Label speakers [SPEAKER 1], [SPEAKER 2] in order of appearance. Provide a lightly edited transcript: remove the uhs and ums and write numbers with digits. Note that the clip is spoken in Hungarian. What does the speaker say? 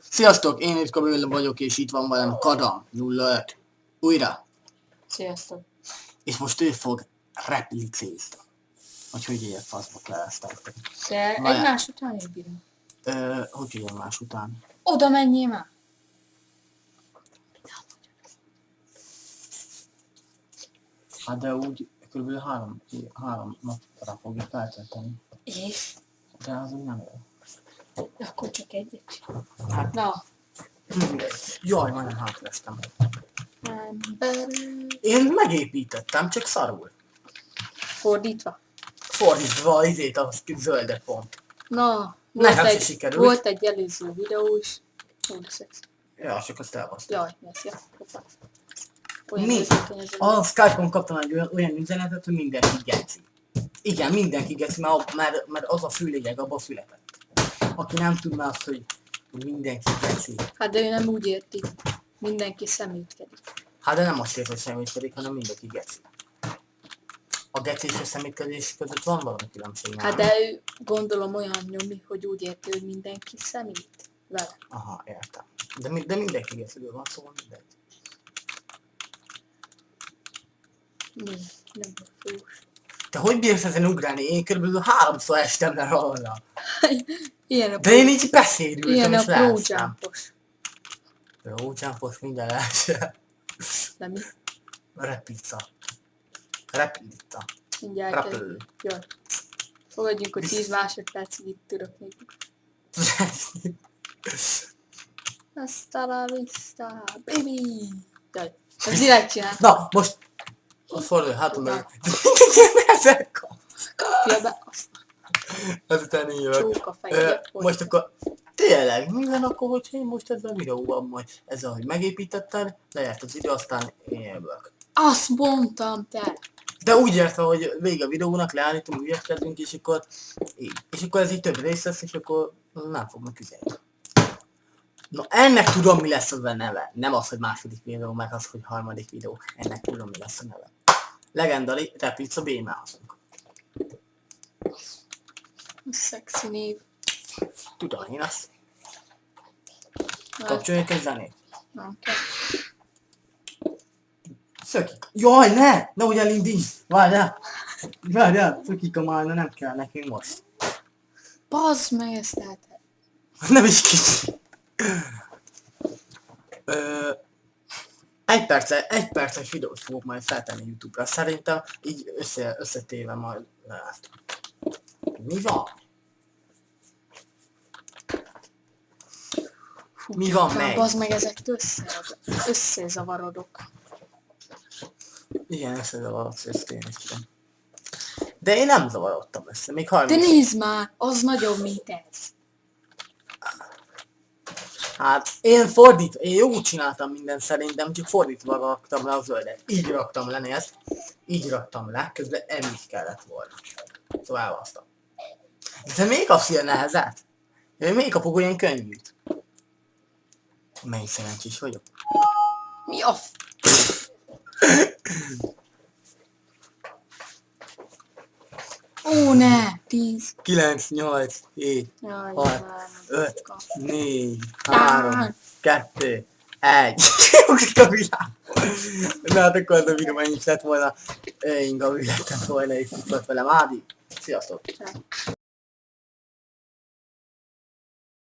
[SPEAKER 1] Sziasztok, én itt Kabilla vagyok, és itt van velem Kadam 05. Újra.
[SPEAKER 2] Sziasztok.
[SPEAKER 1] És most ő fog replicézni. Vagy hogy ilyen faszba kereszteltek.
[SPEAKER 2] De egymás után is bírunk.
[SPEAKER 1] Hogy egymás után?
[SPEAKER 2] Oda menjél már!
[SPEAKER 1] Hát de úgy kb. három napra fogjuk eltölteni.
[SPEAKER 2] És?
[SPEAKER 1] De az úgy nem jó.
[SPEAKER 2] Akkor csak egyet.
[SPEAKER 1] Hát,
[SPEAKER 2] Na.
[SPEAKER 1] Jaj, majdnem hátraestem.
[SPEAKER 2] Ember...
[SPEAKER 1] Én megépítettem, csak szarul.
[SPEAKER 2] Fordítva.
[SPEAKER 1] Fordítva izét a zöldet pont.
[SPEAKER 2] Na,
[SPEAKER 1] Nekem se sikerült.
[SPEAKER 2] volt egy előző videó is. Ó, de szexi.
[SPEAKER 1] Ja, csak azt elbasztam.
[SPEAKER 2] Jaj, merci.
[SPEAKER 1] Mi? A Skype-on kaptam egy olyan üzenetet, hogy mindenki geci. Igen, mindenki geci, mert az a fő lényeg, abban született. Aki nem tudná azt, hogy mindenki geci.
[SPEAKER 2] Hát de ő nem úgy érti. Mindenki szemétkedik.
[SPEAKER 1] Hát de nem azt érti, hogy szemétkedik, hanem mindenki geci. A geci és a szemétkedés között van valami különbség, nem?
[SPEAKER 2] Hát de ő gondolom olyan nyomi, hogy úgy érti, hogy mindenki szemét vele.
[SPEAKER 1] Aha, értem. De mindenki geciről van, szóval mindegy.
[SPEAKER 2] Mi? Nem fús.
[SPEAKER 1] Te hogy bírsz ezen ugrálni? Én körülbelül 3-szor estem le róla.
[SPEAKER 2] Ilyen a
[SPEAKER 1] De én így beszédültem
[SPEAKER 2] ilyen
[SPEAKER 1] és
[SPEAKER 2] a
[SPEAKER 1] leestem.
[SPEAKER 2] pro-jumpos.
[SPEAKER 1] Pro-jumpos minden leesem.
[SPEAKER 2] De mi?
[SPEAKER 1] Replica. Replica.
[SPEAKER 2] Mindjárt
[SPEAKER 1] Repül.
[SPEAKER 2] Jaj. Fogadjunk, hogy 10 másodpercig itt tudok még. Hasta la vista, baby! Jaj. Ez direkt csinál.
[SPEAKER 1] Na, most... A fordulj, hátul meg. Ezek
[SPEAKER 2] Kapja be azt
[SPEAKER 1] ezután így jövök.
[SPEAKER 2] csóka fejét.
[SPEAKER 1] Most akkor... Tényleg, mi van akkor, hogyha én most ebben a videóban majd ezzel, hogy megépítetted, lejárt az idő, aztán én jövök.
[SPEAKER 2] Azt mondtam, te!
[SPEAKER 1] De úgy értve, hogy vége a videónak, leállítom, ügyeskedünk, és akkor így. És akkor ez így több rész lesz, és akkor nem fognak üzenni. Na, ennek tudom, mi lesz az a neve. Nem az, hogy második videó, meg az, hogy harmadik videó. Ennek tudom, mi lesz a neve. Legendary Replica B-mázunk.
[SPEAKER 2] Szexi név.
[SPEAKER 1] Tudom, én azt. Kapcsoljuk egy zenét.
[SPEAKER 2] Nem kell.
[SPEAKER 1] Szökik. Jaj, ne! Nehogy elindíts! Várjál! Várjál! Szökik a májna, nem kell nekünk most.
[SPEAKER 2] Bazd meg ezt lehet.
[SPEAKER 1] Nem is kicsi. Egy perces videót fogok majd feltenni YouTube-ra. Szerintem így összetéve majd lehet. Mi van? Mi van meg?
[SPEAKER 2] Bazd meg ezektől összezavarodok.
[SPEAKER 1] Igen, összezavarodsz, ezt én is tudom. De én nem zavarodtam össze, még 30.
[SPEAKER 2] De nézd már, az nagyobb, mint ez.
[SPEAKER 1] Hát én jó csináltam mindent szerintem, csak fordítva raktam le a zöldet. Így raktam le, nézd. Így raktam le, közben enni kellett volna. Szóval elvasztam. De még kapsz ilyen nehezet? Én még kapok olyan könnyűt. Mely szerencsés vagyok.
[SPEAKER 2] Mi a Ó, ne! 10.
[SPEAKER 1] 9, 8, 7,
[SPEAKER 2] Jaj,
[SPEAKER 1] 6,
[SPEAKER 2] már
[SPEAKER 1] 5,
[SPEAKER 2] kap.
[SPEAKER 1] 4, 3, 2, 1. Ugrik a világ. Na hát akkor az a videó ennyi lett volna. Én Gabi lettem volna, és itt volt velem Ádi. Sziasztok!